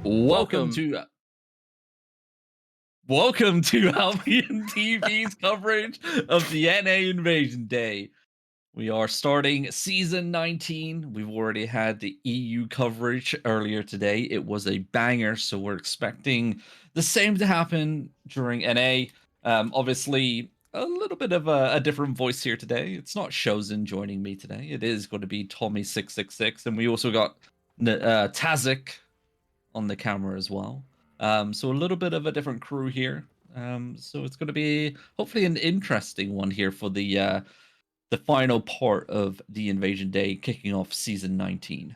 Welcome Welcome. to welcome to Albion TV's coverage of the NA Invasion Day. We are starting season 19. We've already had the EU coverage earlier today. It was a banger, so we're expecting the same to happen during NA. Obviously, a little bit of a different voice here today. It's not Shozen joining me today. It is going to be Tommy666, and we also got Tazik on the camera as well. So a little bit of a different crew here. So it's going to be hopefully an interesting one here for the final part of the Invasion Day, kicking off season 19.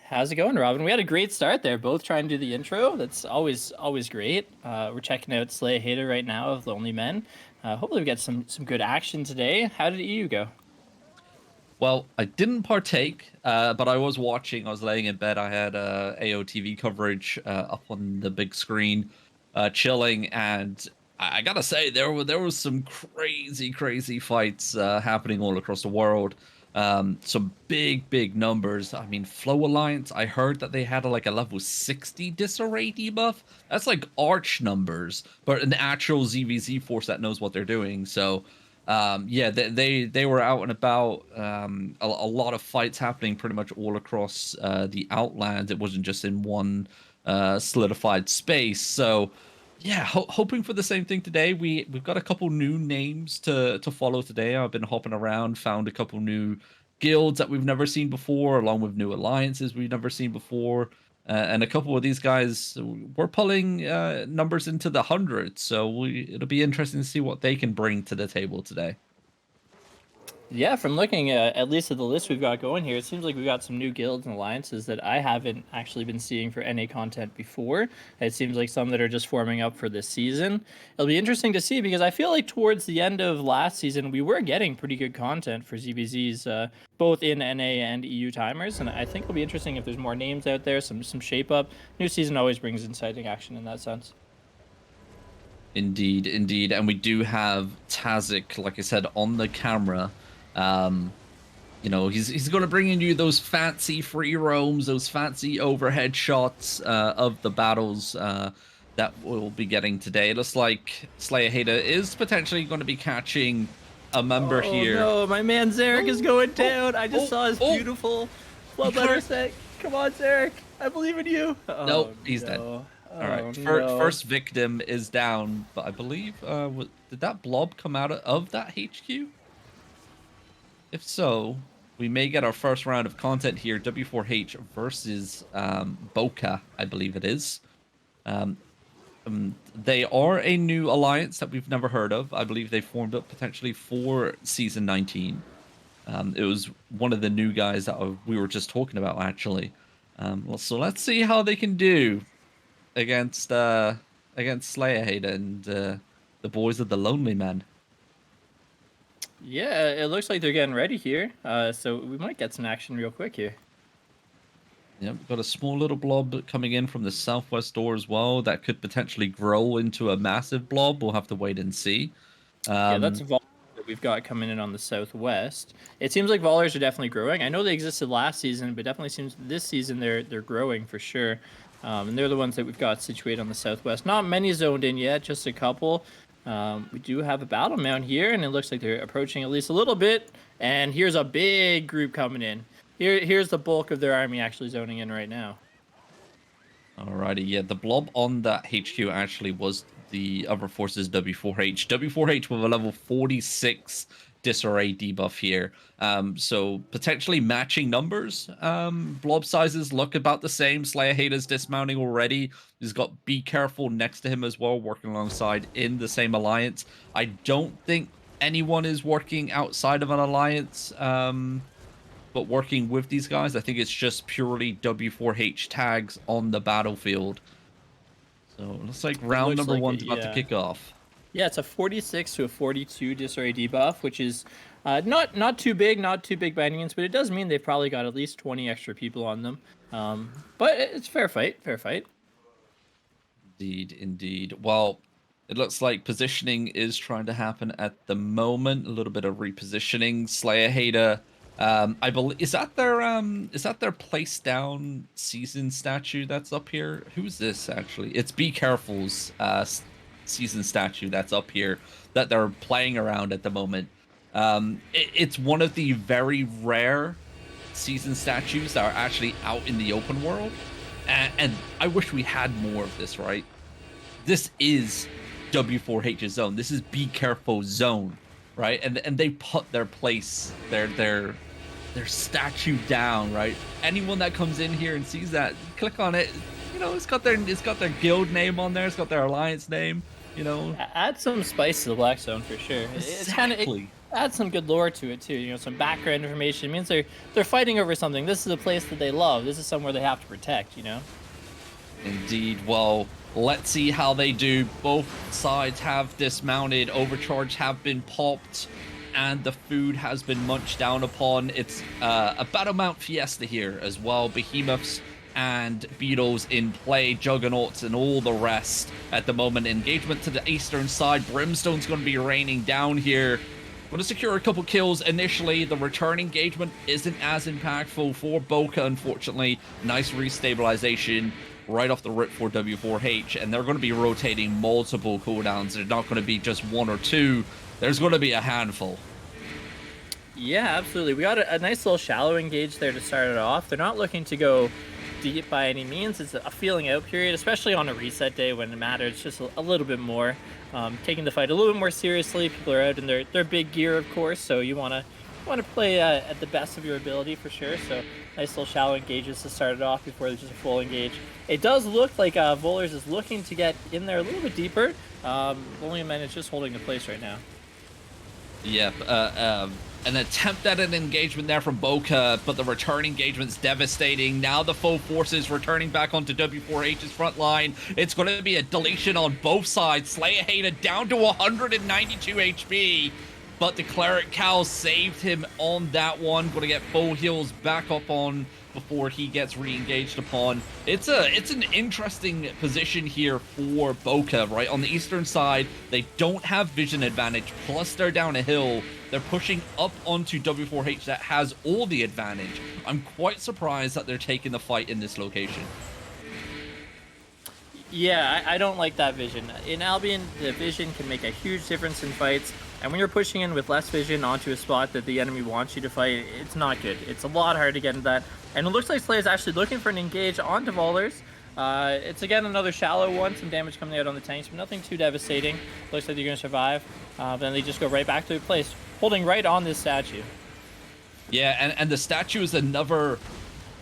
How's it going, Robin? We had a great start there. Both trying to do the intro. That's always great. We're checking out Slay Hater right now of Lonely Men. Hopefully we get some good action today. How did EU go? Well, I didn't partake, but I was watching. I was laying in bed. I had AOTV coverage up on the big screen, chilling, and I gotta say there was some crazy fights happening all across the world. Some big numbers. I mean, Flow Alliance. I heard that they had like a level 60 disarray debuff. That's like arch numbers, but an actual ZVZ force that knows what they're doing. So yeah, they were out and about. A lot of fights happening pretty much all across the Outland. It wasn't just in one solidified space. So yeah, hoping for the same thing today. We've got a couple new names to follow today. I've been hopping around, found a couple new guilds that we've never seen before, along with new alliances we've never seen before. And a couple of these guys, we're pulling numbers into the hundreds, so it'll be interesting to see what they can bring to the table today. Yeah, from looking at least at the list we've got going here, it seems like we've got some new guilds and alliances that I haven't actually been seeing for NA content before. It seems like some that are just forming up for this season. It'll be interesting to see because I feel like towards the end of last season, we were getting pretty good content for ZBZs, both in NA and EU timers. And I think it'll be interesting if there's more names out there, some shape up. New season always brings exciting action in that sense. Indeed, and we do have Tazik, like I said, on the camera. Um, he's going to bring in you those fancy free roams, those fancy overhead shots of the battles that we'll be getting today. It looks like Slayer Hater is potentially going to be catching a member Oh here. no, my man Zarek is Oh, going oh, down. I just oh, saw his oh! beautiful He bloodletter can't. set. Come on, Zarek. I believe in you. Nope, Oh he's dead. no. All right, Oh no. first victim is down, but I believe did that blob come out of that HQ? If so, we may get our first round of content here. W4H versus Boca, I believe it is. Um, they are a new alliance that we've never heard of. I believe they formed up potentially for season 19. It was one of the new guys that we were just talking about, actually. So let's see how they can do against Slayerhead and the boys of the Lonely Men. Yeah, it looks like they're getting ready here. So we might get some action real quick here. Yep, got a small little blob coming in from the southwest door as well. That could potentially grow into a massive blob. We'll have to wait and see. Yeah, that's Um, Vol that we've got coming in on the southwest. It seems like Vollers are definitely growing. I know they existed last season, but definitely seems this season they're growing for sure. And they're the ones that we've got situated on the southwest. Not many zoned in yet, just a couple. We do have a battle mount here, and it looks like they're approaching at least a little bit. And here's a big group coming in. Here's the bulk of their army actually zoning in right now. Alrighty, yeah, the blob on that HQ actually was the other forces W4H. W4H with a level 46 disarray debuff here. So potentially matching numbers. Blob sizes look about the same. Slayer Hater's dismounting already. He's got Be Careful next to him as well, working alongside in the same alliance. I don't think anyone is working outside of an alliance. But working with these guys, I think it's just purely W4H tags on the battlefield. So it looks like It round looks number like it, one's about to yeah. kick off. Yeah, it's a 46 to a 42 disarray debuff, which is not too big, not too big by any means, but it does mean they've probably got at least 20 extra people on them. But it's fair fight, fair fight. Indeed. Well, it looks like positioning is trying to happen at the moment. A little bit of repositioning. Slayer Hater I believe is that their place down season statue that's up here? Who's this actually? It's Be Careful's season statue that's up here that they're playing around at the moment. It's one of the very rare season statues that are actually out in the open world, and I wish we had more of this. Right, this is W4H's zone. This is Be Careful zone, right? And they put their place, their statue down, right? Anyone that comes in here and sees that, click on it. You know, it's got their guild name on there. It's got their alliance name. You know, Add some spice to the Black Zone for sure. It's kind of exactly. add some good lore to it too. You know, some background information. It means they're fighting over something. This is a place that they love. This is somewhere they have to protect. You know. Indeed. Well, let's see how they do. Both sides have dismounted. Overcharge have been popped, and the food has been munched down upon. It's a Battle Mount Fiesta here as well. Behemoths and Beetles in play, Juggernauts and all the rest at the moment. Engagement to the eastern side. Brimstone's going to be raining down here. Going to secure a couple kills initially. The return engagement isn't as impactful for Boca, unfortunately. Nice restabilization right off the rip for W4H, and they're going to be rotating multiple cooldowns. They're not going to be just one or two. There's going to be a handful. Yeah, absolutely. We got a nice little shallow engage there to start it off. They're not looking to go deep by any means. It's a feeling out period, especially on a reset day when it matters just a little bit more. Taking the fight a little bit more seriously. People are out in their big gear, of course, so you want to play at the best of your ability for sure. So nice little shallow engages to start it off before there's just a full engage. It does look like Volers is looking to get in there a little bit deeper. Only a man is just holding the place right now. Yep. An attempt at an engagement there from Boca, but the return engagement's devastating. Now the foe forces returning back onto W4H's front line. It's going to be a deletion on both sides. Slayer Hater down to 192 HP, but the Cleric Cow saved him on that one. Going to get full heals back up on before he gets re-engaged upon. It's an interesting position here for Boca, right? On the eastern side, they don't have vision advantage, plus they're down a hill. They're pushing up onto W4H that has all the advantage. I'm quite surprised that they're taking the fight in this location. Yeah, I don't like that vision. In Albion, the vision can make a huge difference in fights, and when you're pushing in with less vision onto a spot that the enemy wants you to fight, it's not good. It's a lot harder to get into that. And it looks like Slayer's actually looking for an engage onto Volers. It's again another shallow one, some damage coming out on the tanks, but nothing too devastating. Looks like they're going to survive. Then they just go right back to their place, holding right on this statue. Yeah, and the statue is another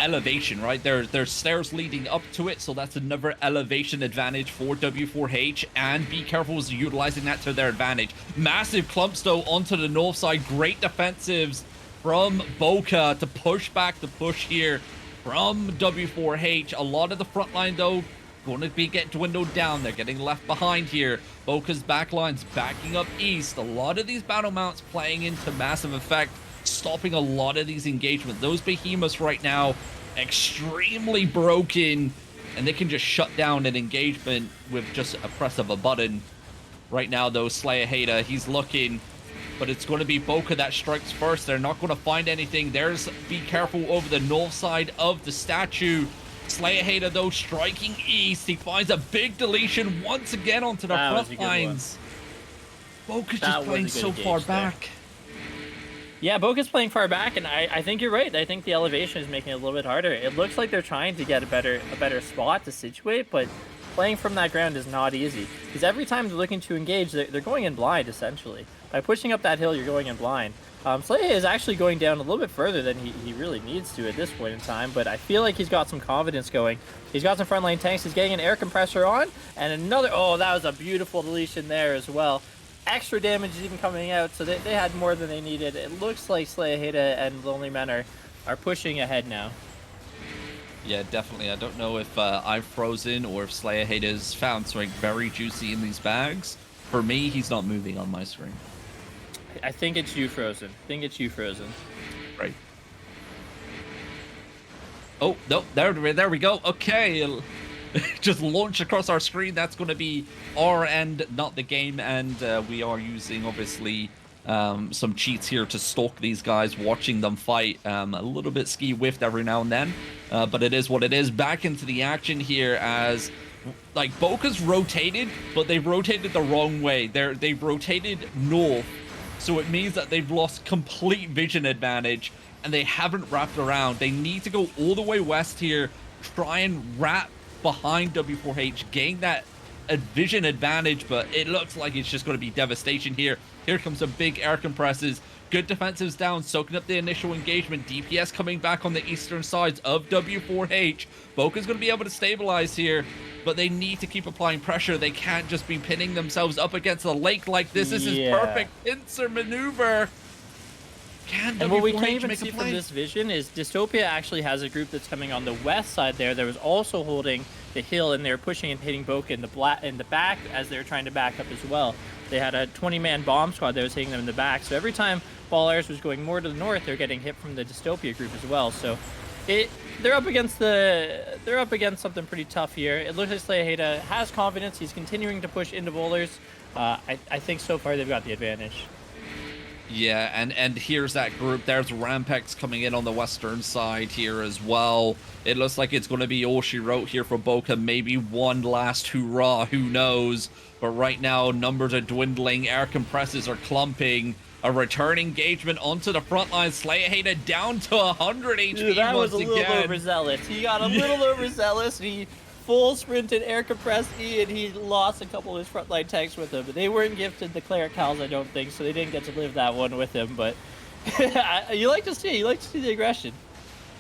elevation, right? There's stairs leading up to it, so that's another elevation advantage for W4H, and Be Careful is utilizing that to their advantage. Massive clumps though onto the north side. Great defensives from Boca to push back the push here from W4H. A lot of the front line though going to be get dwindled down. They're getting left behind here. Boca's backline's backing up east. A lot of these battle mounts playing into massive effect, stopping a lot of these engagements. Those behemoths right now extremely broken, and they can just shut down an engagement with just a press of a button. Right now though, Slayer Hater, he's looking, but it's going to be Boca that strikes first. They're not going to find anything. There's Be Careful over the north side of the statue. Slayer Hater though striking east. He finds a big deletion once again onto the front lines. Boca's just playing so far back. Yeah, Boca's playing far back, and I think you're right. I think the elevation is making it a little bit harder. It looks like they're trying to get a better spot to situate, but playing from that ground is not easy. Because every time they're looking to engage, they're going in blind, essentially. By pushing up that hill, you're going in blind. Slayer is actually going down a little bit further than he really needs to at this point in time, but I feel like he's got some confidence going. He's got some frontline tanks. He's getting an air compressor on, and another... Oh, that was a beautiful deletion there as well. Extra damage is even coming out, so they had more than they needed. It looks like Slayer Hater and Lonely Men are pushing ahead now. Yeah, definitely. I don't know if I've frozen or if Slayer Hater's found something very juicy in these bags. For me, he's not moving on my screen. I think it's you frozen. Right. Oh, no, there we go. Okay. Just launch across our screen. That's going to be our end, not the game end. We are using, obviously, some cheats here to stalk these guys, watching them fight. A little bit ski-whiffed every now and then, but it is what it is. Back into the action here as, like, Boca's rotated, but they've rotated the wrong way. They've rotated north, so it means that they've lost complete vision advantage, and they haven't wrapped around. They need to go all the way west here, try and wrap behind W4H, gain that vision advantage, but it looks like it's just going to be devastation here. Here comes some big air compresses. Good defensives down, soaking up the initial engagement. DPS coming back on the eastern sides of W4H. Boca's going to be able to stabilize here, but they need to keep applying pressure. They can't just be pinning themselves up against the lake like this. This is perfect pincer maneuver. And what we can't even see from this vision is Dystopia actually has a group that's coming on the west side there that was also holding the hill, and they're pushing and hitting Boca in the back as they're trying to back up as well. They had a 20-man bomb squad that was hitting them in the back, so every time Ballers was going more to the north, they're getting hit from the Dystopia group as well. So they're up against something pretty tough here. It looks like Slayaheda has confidence. He's continuing to push into bowlers. I think so far they've got the advantage. Yeah, and here's that group. There's Rampex coming in on the western side here as well. It looks like it's going to be all she wrote here for Boca. Maybe one last hurrah, who knows? But right now, numbers are dwindling. Air compresses are clumping. A return engagement onto the front line. Slayaheda down to 100 HP. Dude, that once was a little overzealous. He got a little overzealous, and he full sprinted air compressed E, and he lost a couple of his frontline tanks with him. But they weren't gifted the Cleric Cows, I don't think, so they didn't get to live that one with him. But you like to see the aggression.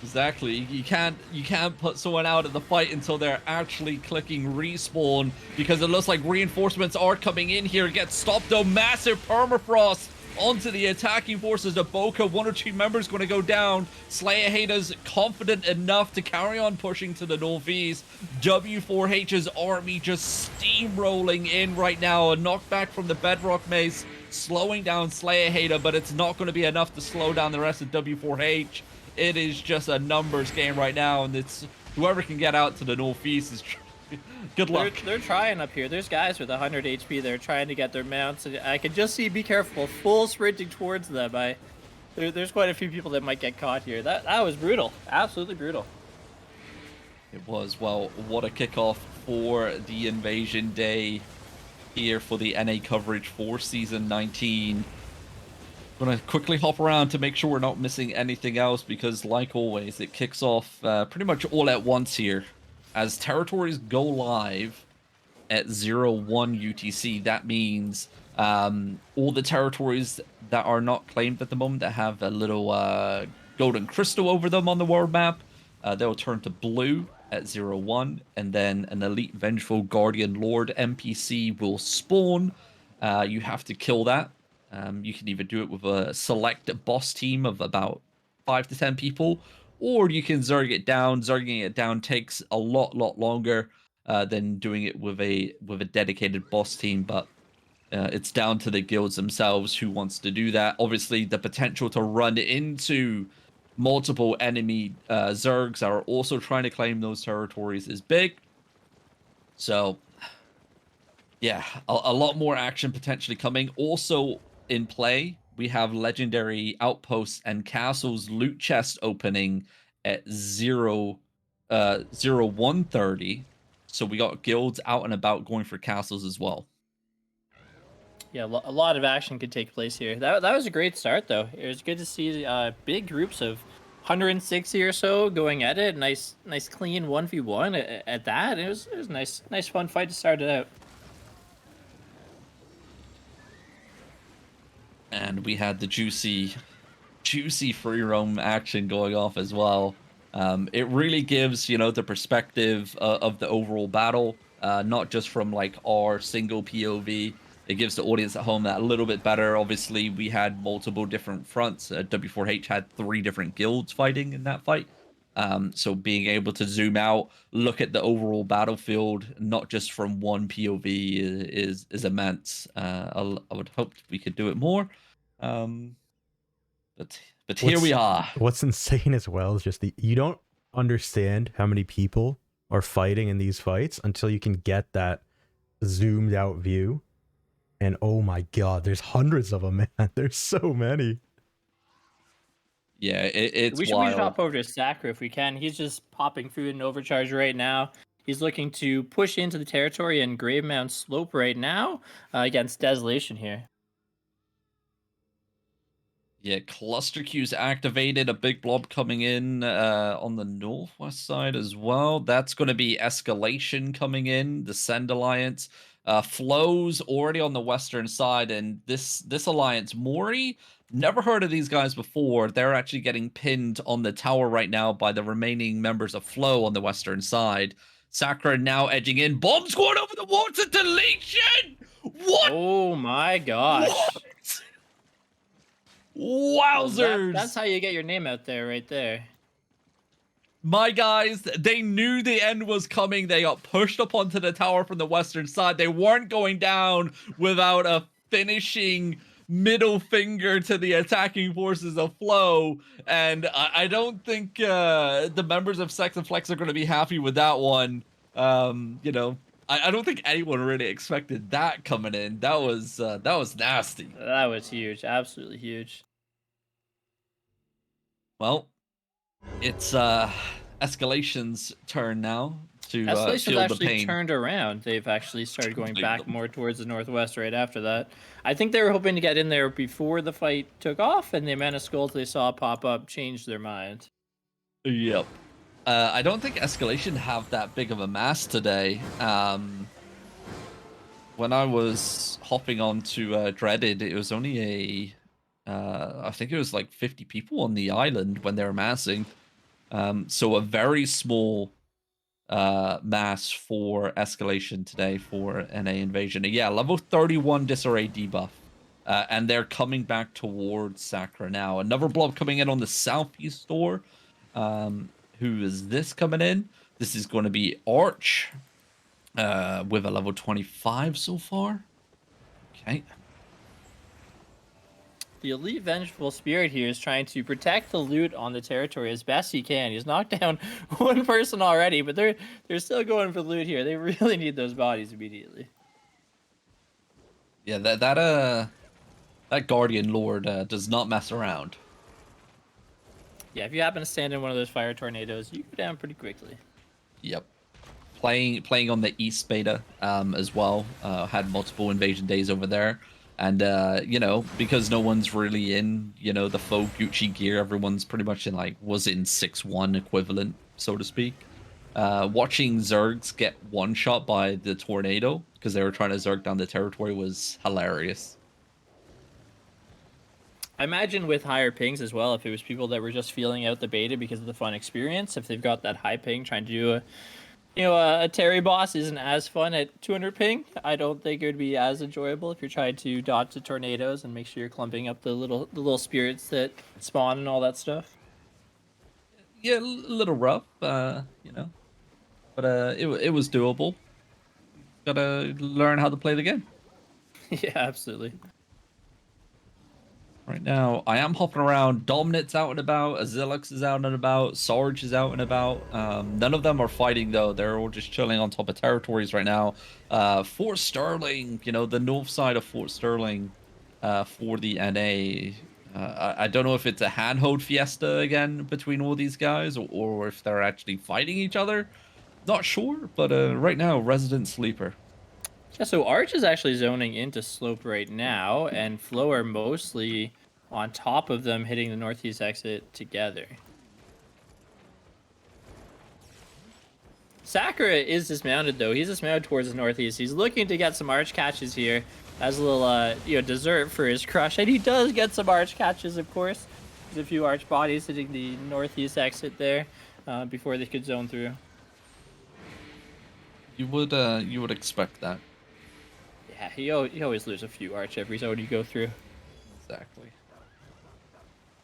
Exactly. You can't put someone out of the fight until they're actually clicking respawn, because it looks like reinforcements are coming in here. Gets stopped though. Massive permafrost onto the attacking forces of Boca. One or two members going to go down. Slayaheda's confident enough to carry on pushing to the northeast. W4H's army just steamrolling in right now. A knockback from the Bedrock Mace slowing down Slayaheda, but it's not going to be enough to slow down the rest of W4H. It is just a numbers game right now, and it's whoever can get out to the northeast is good luck. They're trying up here. There's guys with 100 HP. They're trying to get their mounts. I can just see, be careful, full sprinting towards them. There's quite a few people that might get caught here. That was brutal. Absolutely brutal. It was. Well, what a kickoff for the Invasion Day here for the NA coverage for Season 19. Gonna quickly hop around to make sure we're not missing anything else, because like always, it kicks off pretty much all at once here. As territories go live at 01 UTC, that means all the territories that are not claimed at the moment, that have a little golden crystal over them on the world map, they'll turn to blue at 01, and then an elite vengeful guardian lord NPC will spawn. You have to kill that. You can either do it with a select boss team of about 5 to 10 people, or you can Zerg it down. Zerging it down takes a lot longer than doing it with a dedicated boss team, but it's down to the guilds themselves who wants to do that. Obviously, the potential to run into multiple enemy Zergs that are also trying to claim those territories is big. So, yeah, a lot more action potentially coming. Also in play, we have legendary outposts and castles loot chest opening at 0130. So we got guilds out and about going for castles as well. Yeah, a lot of action could take place here. That was a great start, though. It was good to see big groups of 160 or so going at it. Nice clean 1v1 at that. It was a nice fun fight to start it out. And we had the juicy free roam action going off as well. It really gives, the perspective of the overall battle, not just from like our single POV. It gives the audience at home that a little bit better. Obviously, we had multiple different fronts. W4H had 3 different guilds fighting in that fight. So being able to zoom out, look at the overall battlefield, not just from one POV, is immense. I would hope we could do it more. But here we are. What's insane as well is just you don't understand how many people are fighting in these fights until you can get that zoomed out view. And oh my god, there's hundreds of them, man. There's so many. Yeah, it's We should wild. hop over to Sakura if we can. He's just popping food and overcharge right now. He's looking to push into the territory in Gravemount Slope right now against Desolation here. Yeah, cluster queues activated. A big blob coming in on the northwest side as well. That's going to be Escalation coming in. The Send Alliance. Flows already on the western side, and this alliance, Mori. Never heard of these guys before. They're actually getting pinned on the tower right now by the remaining members of Flow on the western side. Sakura now edging in. Bomb squad over the water. Deletion. What? Oh my gosh! What? Well, Wowzers! that's how you get your name out there, right there. My guys, they knew the end was coming. They got pushed up onto the tower from the western side. They weren't going down without a finishing middle finger to the attacking forces of Flow. And I don't think the members of Sex and Flex are going to be happy with that one. You know, I don't think anyone really expected that coming in. That was nasty. That was huge, absolutely huge. Well, it's Escalation's turn now to Escalation's feel the actually pain. turned around. They've actually started going back Completely. more towards the northwest right after that. I think they were hoping to get in there before the fight took off, and the amount of skulls they saw pop up changed their mind. Yep. I don't think Escalation have that big of a mass today. When I was hopping onto Dreaded, it was only I think it was like 50 people on the island when they were massing. So a very small mass for Escalation today for NA Invasion. Yeah, level 31 Disarray debuff. And they're coming back towards Sakura now. Another blob coming in on the southeast door. Who is this coming in? This is going to be Arch with a level 25 so far. Okay. The Elite Vengeful Spirit here is trying to protect the loot on the territory as best he can. He's knocked down one person already, but they're still going for loot here. They really need those bodies immediately. Yeah, that Guardian Lord does not mess around. Yeah, if you happen to stand in one of those fire tornadoes, you go down pretty quickly. Yep. Playing on the East beta as well. Had multiple invasion days over there. And, you know, because no one's really in, you know, the faux Gucci gear, everyone's pretty much in, like, was in 6-1 equivalent, so to speak. Watching Zergs get one-shot by the tornado, because they were trying to Zerg down the territory, was hilarious. I imagine with higher pings as well, if it was people that were just feeling out the beta because of the fun experience, if they've got that high ping, trying to do a Terry boss isn't as fun at 200 ping. I don't think it would be as enjoyable if you're trying to dodge the tornadoes and make sure you're clumping up the little spirits that spawn and all that stuff. Yeah, a little rough, you know, but it was doable. Gotta learn how to play the game. Yeah, absolutely. Right now, I am hopping around. Dominant's out and about. Azilix is out and about. Sarge is out and about. None of them are fighting, though. They're all just chilling on top of territories right now. Fort Sterling, you know, the north side of Fort Sterling for the NA. I don't know if it's a handhold fiesta again between all these guys or if they're actually fighting each other. Not sure, but right now, Resident Sleeper. Yeah, so Arch is actually zoning into Slope right now, and Flow are mostly on top of them, hitting the northeast exit together. Sakura is dismounted, though. He's dismounted towards the northeast. He's looking to get some Arch catches here as a little, dessert for his crush, and he does get some Arch catches, of course. There's a few Arch bodies hitting the northeast exit there before they could zone through. You would expect that. Yeah, you always lose a few Arch every zone you go through. Exactly.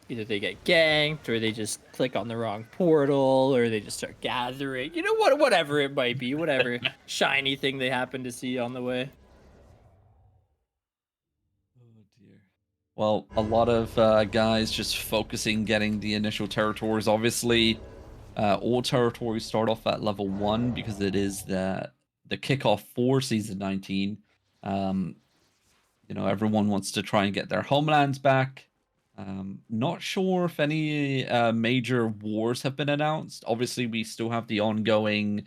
Either they get ganked, or they just click on the wrong portal, or they just start gathering. You know what? Whatever it might be, whatever shiny thing they happen to see on the way. Oh dear. Well, a lot of guys just focusing getting the initial territories. Obviously, all territories start off at level 1 because it is the kickoff for season 19. You know, everyone wants to try and get their homelands back. Not sure if any major wars have been announced. Obviously, we still have the ongoing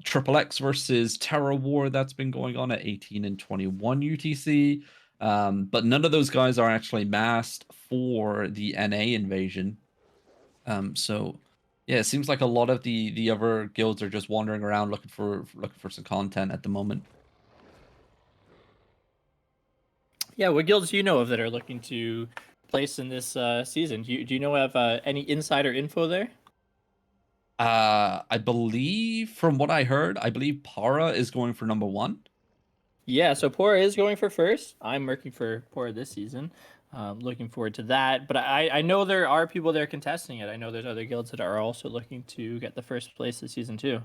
Triple X versus Terra War that's been going on at 18 and 21 UTC. But none of those guys are actually masked for the NA invasion. So yeah, it seems like a lot of the other guilds are just wandering around looking for some content at the moment. Yeah, what guilds do you know of that are looking to place in this season? Do you know of any insider info there? I believe from what I heard, I believe Para is going for number 1. Yeah, so Pora is going for first. I'm working for Pora this season. Looking forward to that. But I know there are people there contesting it. I know there's other guilds that are also looking to get the first place this season too.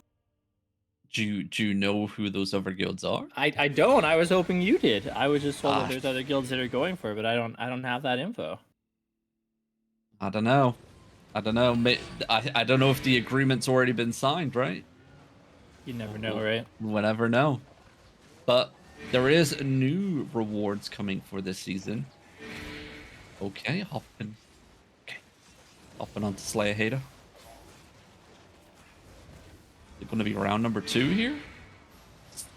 Do you know who those other guilds are? I don't. I was hoping you did. I was just told that Ah. there's other guilds that are going for it, but I don't have that info. I don't know. I don't know. I don't know if the agreement's already been signed, right? You never know, right? We'll never know. But there is new rewards coming for this season. Okay, hopping. Okay, hopping onto Slayer Hater. It's going to be round number 2 here.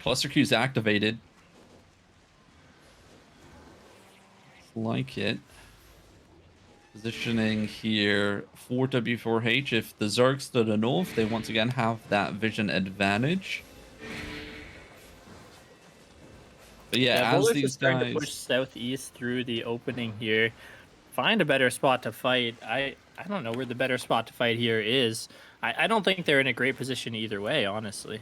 Cluster queue's activated. Like it. Positioning here for W4H. If the Zergs to the north, they once again have that vision advantage. But yeah, as Bullish these is trying guys to push southeast through the opening here, find a better spot to fight. I don't know where the better spot to fight here is. I don't think they're in a great position either way, honestly.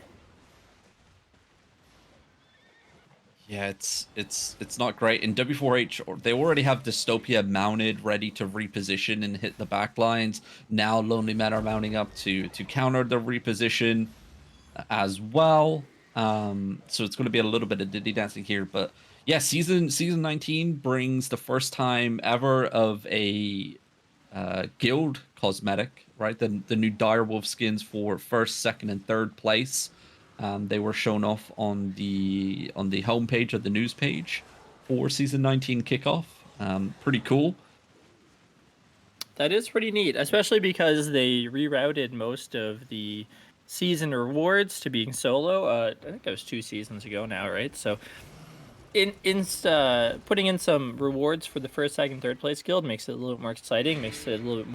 Yeah, it's not great. In W4H, they already have Dystopia mounted, ready to reposition and hit the back lines. Now Lonely Men are mounting up to counter the reposition as well. So it's going to be a little bit of diddy dancing here, but yeah, season 19 brings the first time ever of a guild cosmetic, right? The new direwolf skins for first, second, and third place. They were shown off on the homepage of the news page for season 19 kickoff. Pretty cool. That is pretty neat, especially because they rerouted most of the season rewards to being solo. I think that was 2 seasons ago now, right? So in putting in some rewards for the first, second, third place guild makes it a little bit more exciting, makes it a little bit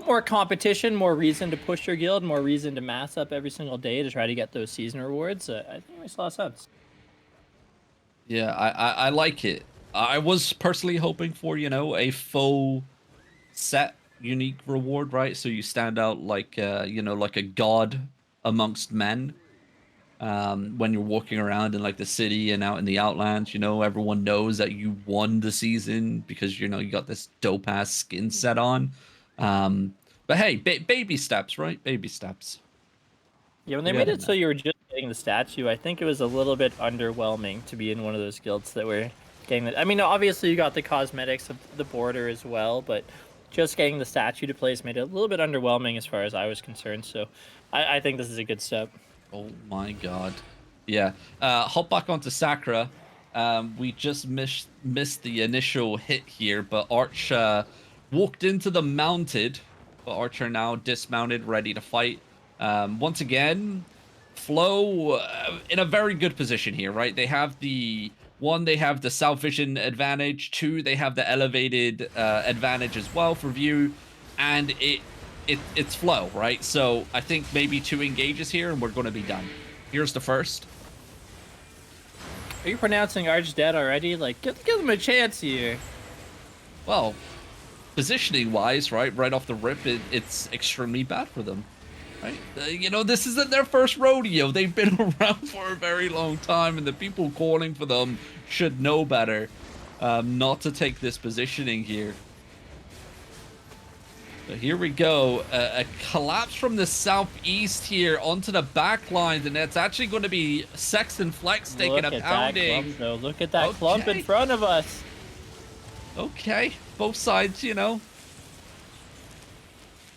more competition, more reason to push your guild, more reason to mass up every single day to try to get those season rewards. I think it makes a lot of sense. Yeah, I like it. I was personally hoping for, you know, a full set unique reward, right? So you stand out like, you know, like a god amongst men. When you're walking around in like the city and out in the outlands, you know, everyone knows that you won the season because, you know, you got this dope ass skin set on. But hey, baby steps, right? Baby steps. Yeah, when they made it so you were just getting the statue, I think it was a little bit underwhelming to be in one of those guilds that were getting that. I mean, obviously you got the cosmetics of the border as well, but just getting the statue to place made it a little bit underwhelming as far as I was concerned. So I think this is a good step. Oh my god. Yeah. Hop back onto Sakura. We just missed the initial hit here, but Arch walked into the mounted, but Archer now dismounted, ready to fight. Once again, Flow in a very good position here, right? They have the South Vision advantage. 2, they have the elevated advantage as well for view, and it's Flow, right? So I think maybe 2 engages here, and we're going to be done. Here's the first. Are you pronouncing Arch dead already? Like, give them a chance here. Well, positioning-wise, right off the rip, it's extremely bad for them. Right? You know, this isn't their first rodeo. They've been around for a very long time, and the people calling for them should know better not to take this positioning here. But here we go. A collapse from the southeast here onto the back lines, and it's actually going to be Sexton Flex taking a pounding. Clump, though. Look at that clump in front of us. Okay, both sides, you know.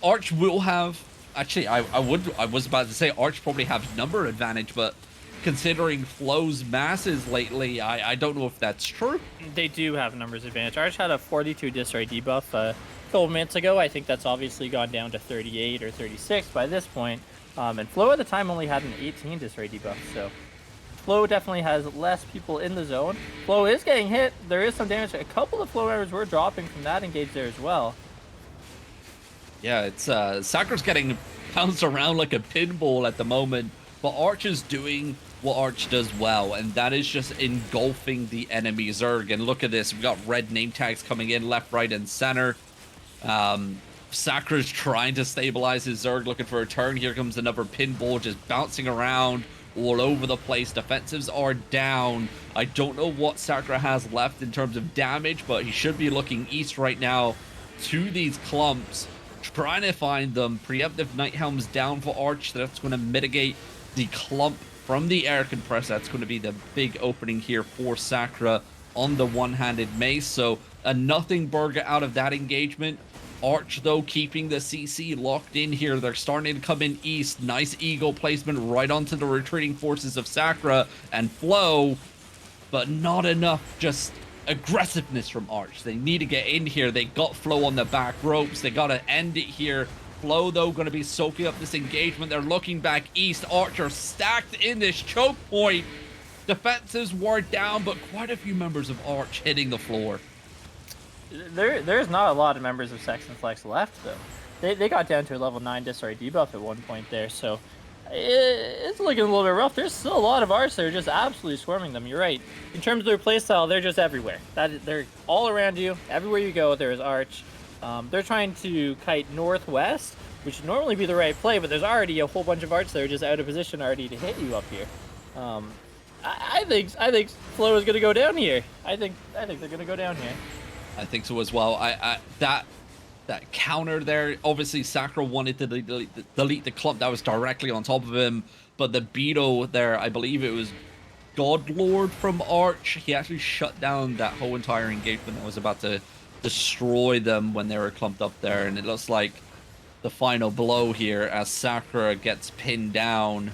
Arch will have... Actually, I was about to say Arch probably have number advantage, but considering Flow's masses lately, I don't know if that's true. They do have numbers advantage. Arch had a 42 disarray debuff a couple minutes ago. I think that's obviously gone down to 38 or 36 by this point. And Flow at the time only had an 18 disarray debuff, so Flow definitely has less people in the zone. Flow is getting hit. There is some damage. A couple of Flow members were dropping from that engage there as well. Yeah, it's Sakra's getting bounced around like a pinball at the moment, but Arch is doing what Arch does well, and that is just engulfing the enemy Zerg. And look at this, we've got red name tags coming in left, right, and center. Sakra's trying to stabilize his Zerg, looking for a turn. Here comes another pinball, just bouncing around all over the place. Defensives are down. I don't know what Sakra has left in terms of damage, but he should be looking east right now to these clumps, trying to find them. Preemptive Night Helm's down for Arch. That's going to mitigate the clump from the air compressor. That's going to be the big opening here for Sakra on the one-handed mace. So a nothing burger out of that engagement. Arch, though, keeping the CC locked in here. They're starting to come in east. Nice eagle placement right onto the retreating forces of Sakra and Flow, but not enough just aggressiveness from Arch. They need to get in here. They got Flow on the back ropes. They got to end it here. Flow, though, going to be soaking up this engagement. They're looking back east. Archer stacked in this choke point. Defensives were down, but quite a few members of Arch hitting the floor. There's not a lot of members of Sex and Flex left, though. They got down to a level 9 disarray debuff at one point there, so it's looking a little bit rough. There's still a lot of Arch that are just absolutely swarming them. You're right. In terms of their playstyle, they're just everywhere. They're all around you. Everywhere you go, there is Arch. They're trying to kite northwest, which would normally be the right play, but there's already a whole bunch of Arch that are just out of position already to hit you up here. I think Flow is gonna go down here. I think they're gonna go down here. I think so as well. That counter there, obviously Sakra wanted to delete the clump that was directly on top of him, but the Beetle there, I believe it was Godlord from Arch, he actually shut down that whole entire engagement that was about to destroy them when they were clumped up there. And it looks like the final blow here as Sakra gets pinned down.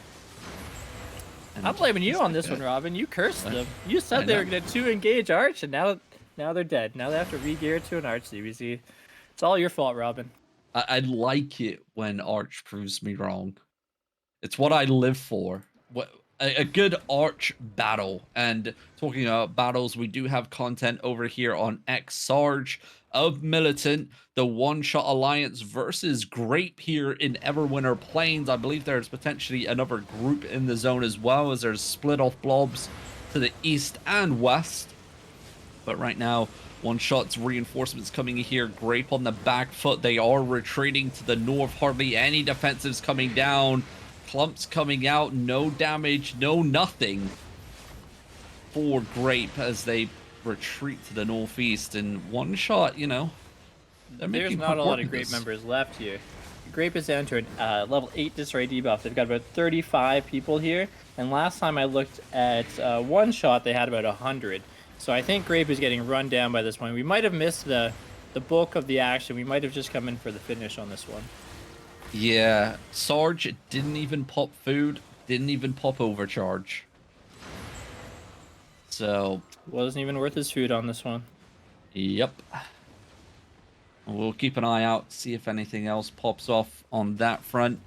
I'm blaming you on this one, Robin. You cursed them. You said they were going to engage Arch, and now they're dead. Now they have to re-gear to an Arch CBC. It's all your fault, Robin. I like it when Arch proves me wrong. It's what I live for. A good Arch battle. And talking about battles, we do have content over here on X Sarge of Militant, the One-Shot Alliance versus Grape here in Everwinter Plains. I believe there's potentially another group in the zone as well, as there's split off blobs to the east and west. But right now, One-Shot's reinforcements coming here. Grape on the back foot. They are retreating to the north. Hardly any defensives coming down. Clumps coming out. No damage, no nothing for Grape as they retreat to the northeast. And One-Shot, you know, there's not a lot of Grape members left here. Grape is down to a level 8 disarray debuff. They've got about 35 people here. And last time I looked at One-Shot, they had about 100. So I think Grape is getting run down by this point. We might have missed the bulk of the action. We might have just come in for the finish on this one. Yeah, Sarge didn't even pop food, didn't even pop overcharge. So wasn't even worth his food on this one. Yep. We'll keep an eye out, see if anything else pops off on that front.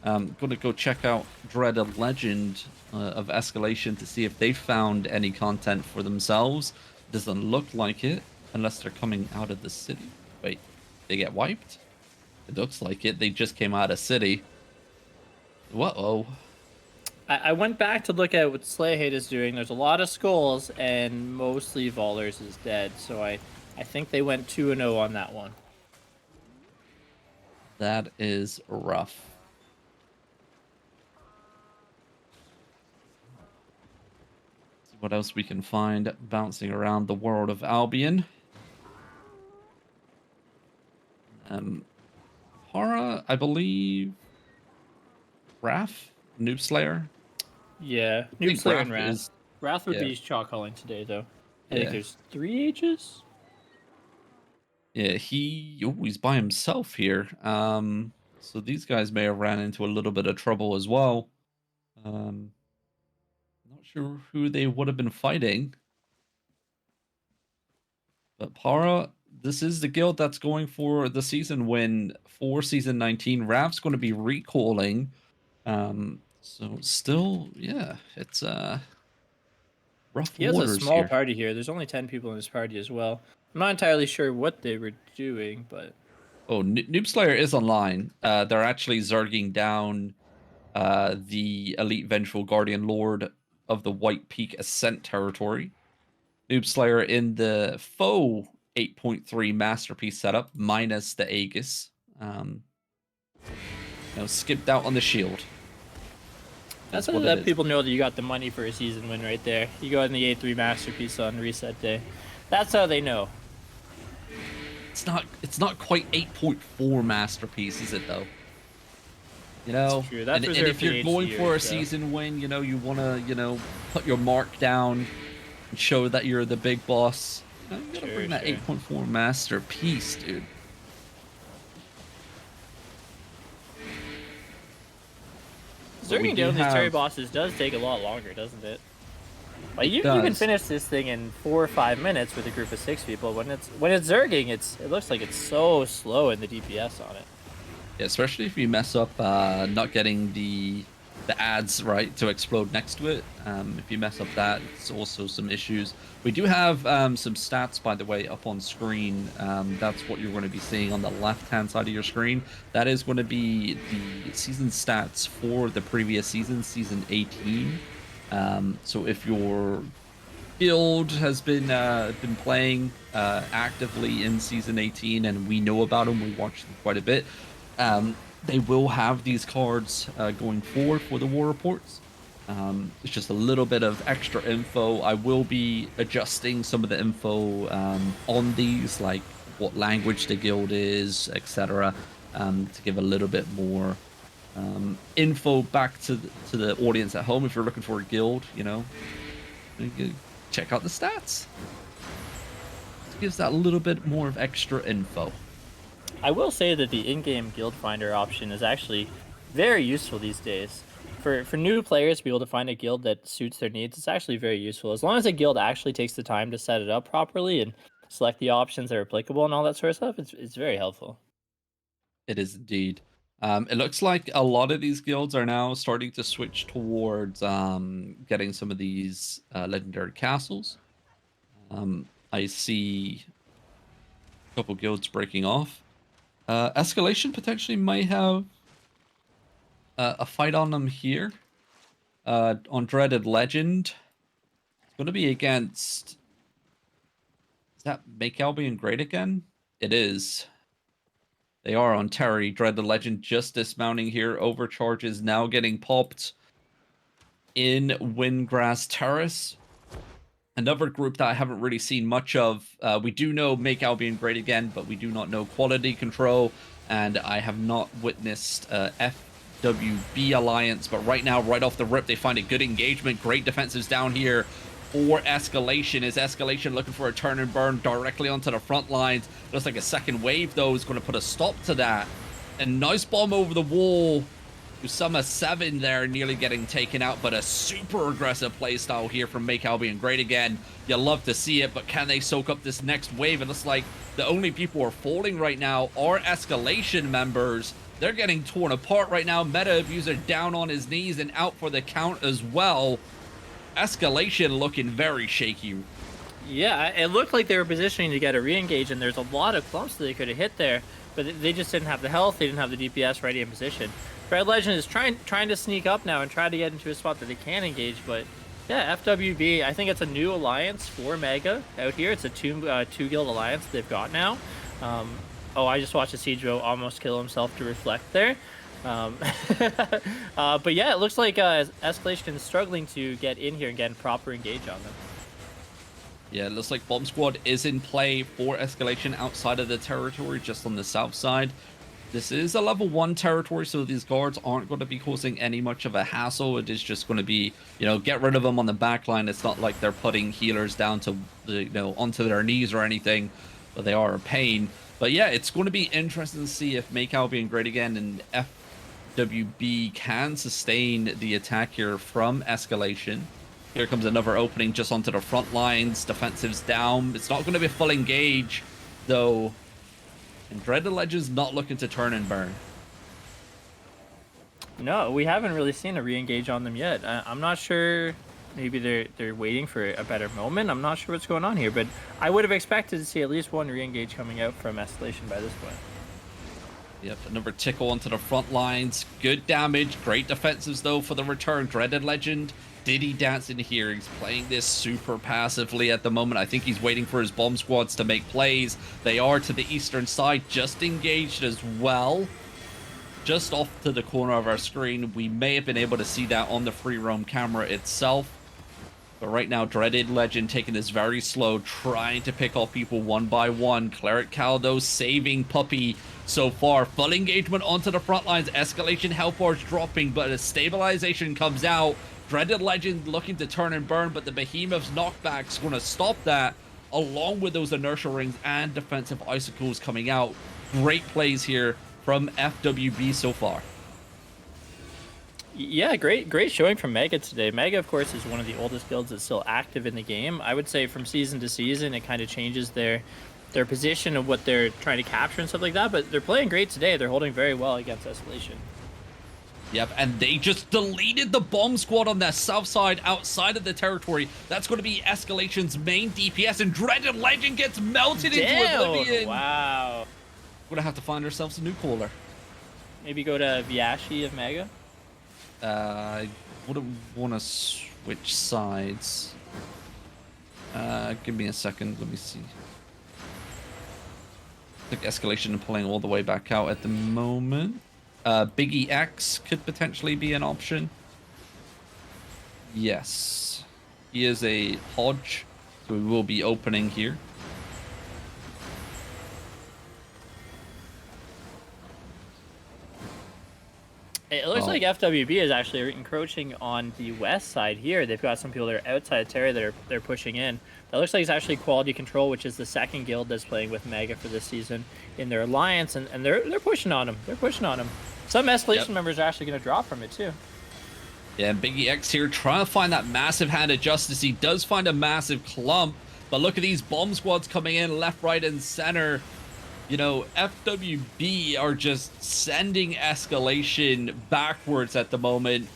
Gonna go check out Dreaded Legend of Escalation to see if they found any content for themselves. Doesn't look like it, unless they're coming out of the city. Wait, they get wiped? It looks like it. They just came out of city. Whoa. I went back to look at what Slayhate is doing. There's a lot of skulls, and mostly Vollers is dead. So I think they went 2-0 on that one. That is rough. See what else we can find bouncing around the world of Albion. Hara, I believe. Wrath? Noob Slayer? Yeah, Noob Slayer and Wrath. Is, Wrath would be chalk calling today, though. I Yeah. think there's 3 H's. Yeah, he's by himself here. So these guys may have ran into a little bit of trouble as well. Not sure who they would have been fighting. But Para, this is the guild that's going for the season win for season 19. Rav's going to be recalling. So still, yeah, it's rough He has a waters small here. party here. There's only 10 people in his party as well. I'm not entirely sure what they were doing, but Oh, Noob Slayer is online. They're actually zerging down the Elite Vengeful Guardian Lord of the White Peak Ascent territory. Noob Slayer in the faux 8.3 masterpiece setup, minus the Aegis. Skipped out on the shield. that's how let people know that you got the money for a season win right there. You go in the 8-3 masterpiece on reset day. That's how they know. It's not quite 8.4 masterpiece, is it though? That's true. That's and if you're going for a season win, you want to, put your mark down and show that you're the big boss. You gotta bring that 8.4 masterpiece, dude. Zerging down these Terry bosses does take a lot longer, doesn't it? Like you can finish this thing in 4 or 5 minutes with a group of 6 people. When it's Zerging, it looks like it's so slow in the DPS on it. Yeah, especially if you mess up not getting the ads right to explode next to it. If you mess up that, it's also some issues. We do have some stats, by the way, up on screen. That's what you're going to be seeing on the left-hand side of your screen. That is going to be the season stats for the previous season, season 18. So if your guild has been playing actively in season 18, and we know about them, we watch them quite a bit. They will have these cards going forward for the war reports. It's just a little bit of extra info. I will be adjusting some of the info on these, like what language the guild is, etc., to give a little bit more info back to the audience at home. If you're looking for a guild, check out the stats. It gives that a little bit more of extra info. I will say that the in-game guild finder option is actually very useful these days. For new players to be able to find a guild that suits their needs, it's actually very useful. As long as a guild actually takes the time to set it up properly and select the options that are applicable and all that sort of stuff, it's very helpful. It is indeed. It looks like a lot of these guilds are now starting to switch towards getting some of these legendary castles. I see a couple guilds breaking off. Escalation potentially might have a fight on them here. On Dreaded Legend. It's going to be against... Is that Make Albion Great Again? It is. They are on Terry. Dreaded Legend just dismounting here. Overcharges now getting popped in Windgrass Terrace. Another group that I haven't really seen much of. We do know Make Albion Great Again, but we do not know Quality Control, and I have not witnessed FWB Alliance. But right now, right off the rip, they find a good engagement. Great defensives down here for Escalation. Is Escalation looking for a turn and burn directly onto the front lines? Looks like a second wave, though, is going to put a stop to that. And nice bomb over the wall. Usama 7 there, nearly getting taken out, but a super aggressive playstyle here from Make Albion Great Again. You love to see it, but can they soak up this next wave? It looks like the only people who are falling right now are Escalation members. They're getting torn apart right now. Meta Abuser down on his knees and out for the count as well. Escalation looking very shaky. Yeah, it looked like they were positioning to get a re-engage, and there's a lot of clumps that they could have hit there, but they just didn't have the health, they didn't have the DPS ready in position. Dread Legend is trying to sneak up now and try to get into a spot that they can engage, but yeah, FWB, I think it's a new alliance for Mega out here. It's a two guild alliance they've got now. Oh, I just watched a Siegeo almost kill himself to reflect there. But yeah, it looks like Escalation is struggling to get in here and get a proper engage on them. Yeah, it looks like Bomb Squad is in play for Escalation outside of the territory, just on the south side. This is a level 1 territory, so these guards aren't going to be causing any much of a hassle. It is just going to be, get rid of them on the back line. It's not like they're putting healers down to, onto their knees or anything, but they are a pain. But yeah, it's going to be interesting to see if Make Albion Great Again and FWB can sustain the attack here from Escalation. Here comes another opening just onto the front lines. Defensive's down. It's not going to be a full engage, though. And Dreaded Legend's not looking to turn and burn. No, we haven't really seen a re-engage on them yet. I'm not sure. Maybe they're waiting for a better moment. I'm not sure what's going on here, but I would have expected to see at least one re-engage coming out from Escalation by this point. Yep, another tickle onto the front lines. Good damage. Great defensives, though, for the return. Dreaded Legend. Diddy dancing here. He's playing this super passively at the moment. I think he's waiting for his bomb squads to make plays. They are to the eastern side, just engaged as well. Just off to the corner of our screen. We may have been able to see that on the free roam camera itself. But right now, Dreaded Legend taking this very slow, trying to pick off people one by one. Cleric Caldo saving Puppy so far. Full engagement onto the front lines. Escalation health bars dropping, but a stabilization comes out. Dreaded Legend looking to turn and burn, but the Behemoth's knockback's going to stop that, along with those inertial rings and defensive icicles coming out. Great plays here from FWB so far. Yeah, great showing from Mega today. Mega, of course, is one of the oldest guilds that's still active in the game. I would say from season to season, it kind of changes their position of what they're trying to capture and stuff like that, but they're playing great today. They're holding very well against Escalation. Yep, and they just deleted the bomb squad on their south side outside of the territory. That's going to be Escalation's main DPS, and Dreaded Legend gets melted into oblivion. Wow. We're going to have to find ourselves a new caller. Maybe go to Viashi of Mega? I wouldn't want to switch sides. Give me a second. Let me see. I think Escalation are pulling all the way back out at the moment. Biggie X could potentially be an option. Yes. He is a Hodge, so we will be opening here. It looks like FWB is actually encroaching on the west side here. They've got some people that are outside Terry that they're pushing in. That looks like it's actually Quality Control, which is the second guild that's playing with Mega for this season in their alliance, and they're pushing on him. They're pushing on him. Some Escalation members are actually going to drop from it too. Yeah, Biggie X here trying to find that massive hand of justice. He does find a massive clump, but look at these bomb squads coming in left, right, and center. You know, FWB are just sending Escalation backwards at the moment,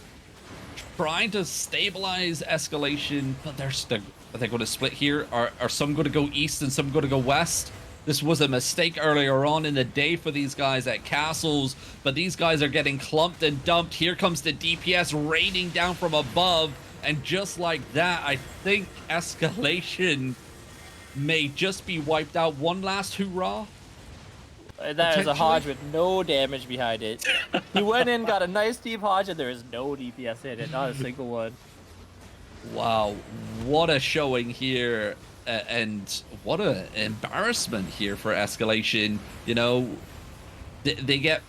trying to stabilize Escalation, but are they going to split here? Are some going to go east and some going to go west? This was a mistake earlier on in the day for these guys at Castles, but these guys are getting clumped and dumped. Here comes the DPS raining down from above, and just like that, I think Escalation may just be wiped out. One last hoorah. That is a Hodge with no damage behind it. He went in, got a nice deep Hodge, and there is no DPS in it. Not a single one. Wow, what a showing here. And what an embarrassment here for Escalation. You know, they get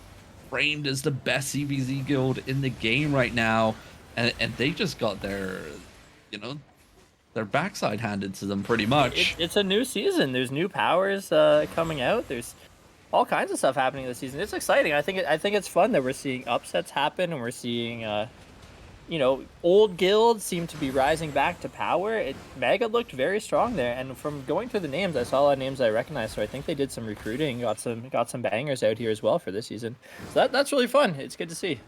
framed as the best CBZ guild in the game right now. And they just got their, you know, their backside handed to them pretty much. It's a new season. There's new powers coming out. There's all kinds of stuff happening this season. It's exciting. I think it's fun that we're seeing upsets happen, and we're seeing you know, old guilds seem to be rising back to power. Mega looked very strong there, and from going through the names, I saw a lot of names I recognized. So I think they did some recruiting, got some bangers out here as well for this season. So that's really fun. It's good to see.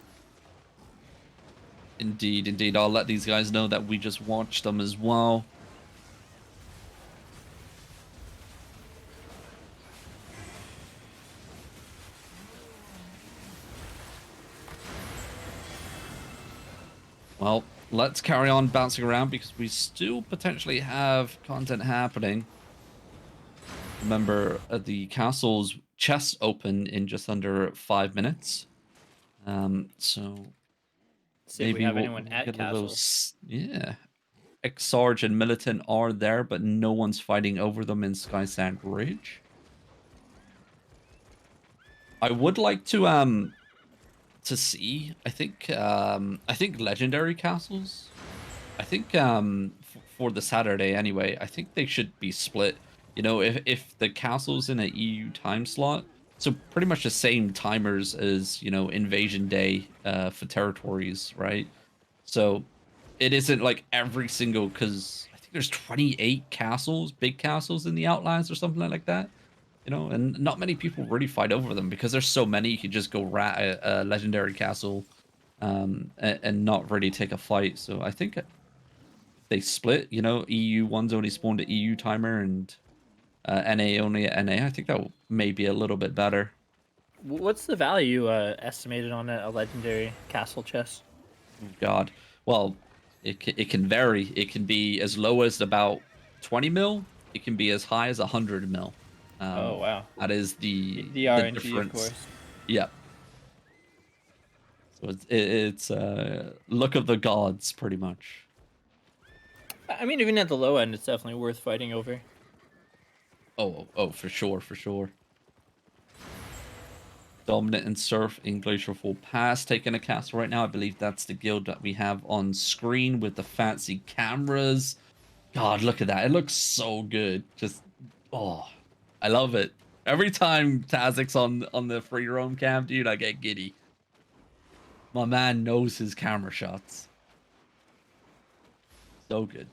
Indeed, indeed. I'll let these guys know that we just watched them as well. Well, let's carry on bouncing around because we still potentially have content happening. Remember, the chests open in just under 5 minutes. So See maybe if we have we'll anyone at get Castle. yeah. Ex-Sarge and Militant are there, but no one's fighting over them in Skysand Ridge. I would like to see, I think legendary castles, I think for the Saturday anyway, I think they should be split. You know, if the castle's in an EU time slot, so pretty much the same timers as, you know, Invasion Day for territories, right? So it isn't like every single, because I think there's 28 castles, big castles in the Outlands or something like that. You know, and not many people really fight over them because there's so many. You could just go rat a legendary castle, and not really take a fight. So I think they split. You know, EU one's only spawned at EU timer, and NA only at NA. I think that may be a little bit better. What's the value estimated on a legendary castle chest? Oh, God. Well, it can vary. It can be as low as about 20 mil. It can be as high as 100 mil. Oh wow. That is the The RNG, of difference. course. Yeah. So it's look of the gods, pretty much. I mean, even at the low end, it's definitely worth fighting over. Oh, for sure, for sure. Dominant and Surf in Glacial Fall Pass taking a castle right now. I believe that's the guild that we have on screen with the fancy cameras. God, look at that. It looks so good. Just, oh, I love it. Every time Tazik's on the free roam cam, dude, I get giddy. My man knows his camera shots. So good.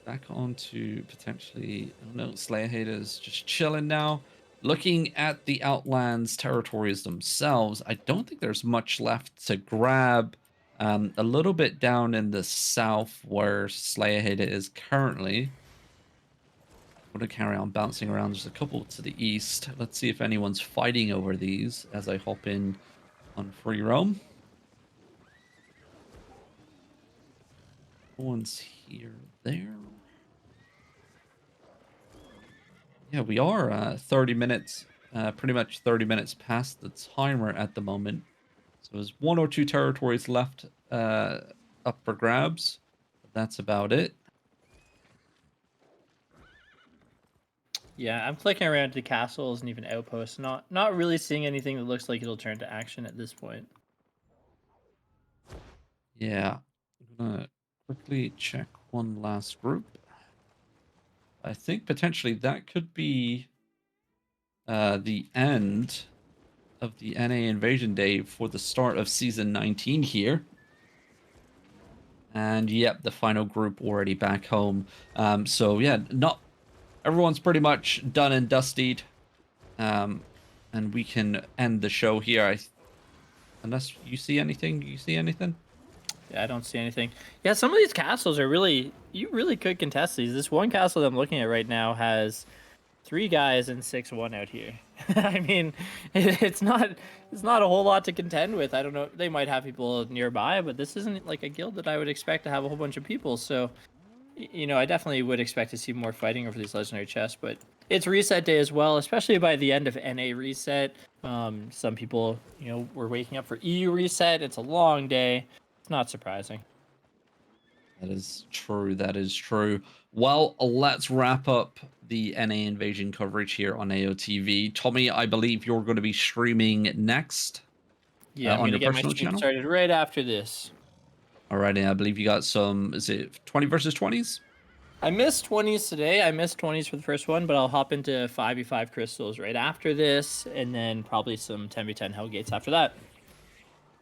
Back on to potentially, oh no, Slayer Haters just chilling now. Looking at the Outlands territories themselves, I don't think there's much left to grab. A little bit down in the south where Slayer Hater is currently. I'm going to carry on bouncing around. There's a couple to the east. Let's see if anyone's fighting over these as I hop in on free roam. No one's here, there. Yeah, we are 30 minutes, pretty much 30 minutes past the timer at the moment. So there's 1 or 2 territories left up for grabs. That's about it. Yeah, I'm clicking around to castles and even outposts. Not really seeing anything that looks like it'll turn to action at this point. Yeah, I'm gonna quickly check one last group. I think potentially that could be the end of the NA Invasion Day for the start of Season 19 here. And yep, the final group already back home. So yeah, not everyone's pretty much done and dusted. And we can end the show here. Unless you see anything, you see anything? Yeah, I don't see anything. Yeah, some of these castles are really, you really could contest these. This one castle that I'm looking at right now has 3 guys and 6-1 out here. I mean, it's not a whole lot to contend with. I don't know. They might have people nearby, but this isn't like a guild that I would expect to have a whole bunch of people. So, you know, I definitely would expect to see more fighting over these legendary chests. But it's reset day as well, especially by the end of NA reset. Some people, you know, were waking up for EU reset. It's a long day. It's not surprising. That is true. That is true. Well, let's wrap up the NA Invasion coverage here on AOTV. Tommy, I believe you're going to be streaming next Yeah, I'm on gonna your get my personal stream channel. started right after this. Alrighty, I believe you got some, is it 20 versus 20s? I missed 20s today. I missed 20s for the first one, but I'll hop into 5v5 crystals right after this, and then probably some 10v10 Hellgates after that.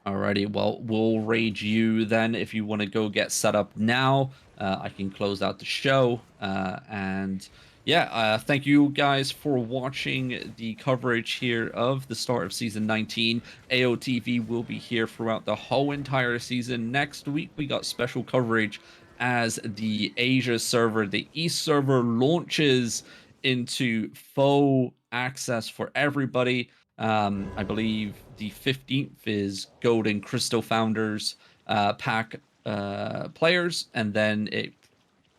Alrighty, well, we'll raid you then if you want to go get set up now. I can close out the show. And yeah, thank you guys for watching the coverage here of the start of Season 19. AOTV will be here throughout the whole entire season. Next week, we got special coverage as the Asia server, the East server, launches into full access for everybody. I believe the 15th is Gold and Crystal Founders pack players, and then it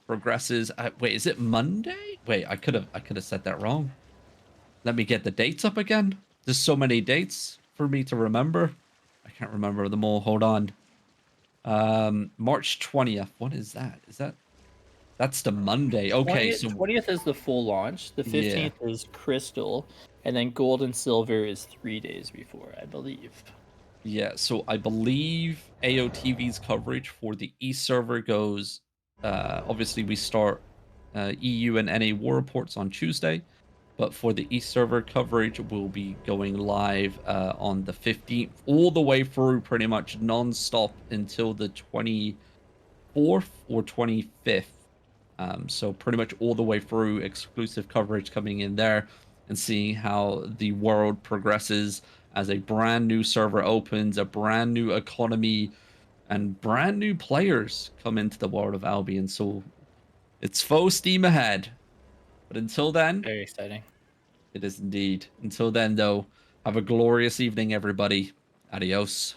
progresses. Wait, is it Monday? Wait, I could have said that wrong. Let me get the dates up again. There's so many dates for me to remember. I can't remember them all. Hold on. March 20th. What is that? That's the Monday? Okay, 20th, so 20th is the full launch. The 15th is Crystal, and then Gold and Silver is 3 days before, I believe. yeah, so I believe AOTV's coverage for the East server goes. Obviously, we start EU and NA war reports on Tuesday. But for the East server coverage, we'll be going live on the 15th, all the way through pretty much non-stop until the 24th or 25th. So pretty much all the way through, exclusive coverage coming in there and seeing how the world progresses as a brand new server opens, a brand new economy, and brand new players come into the world of Albion. So it's full steam ahead. But until then, Very exciting. it is indeed. Until then, though, have a glorious evening, everybody. Adios.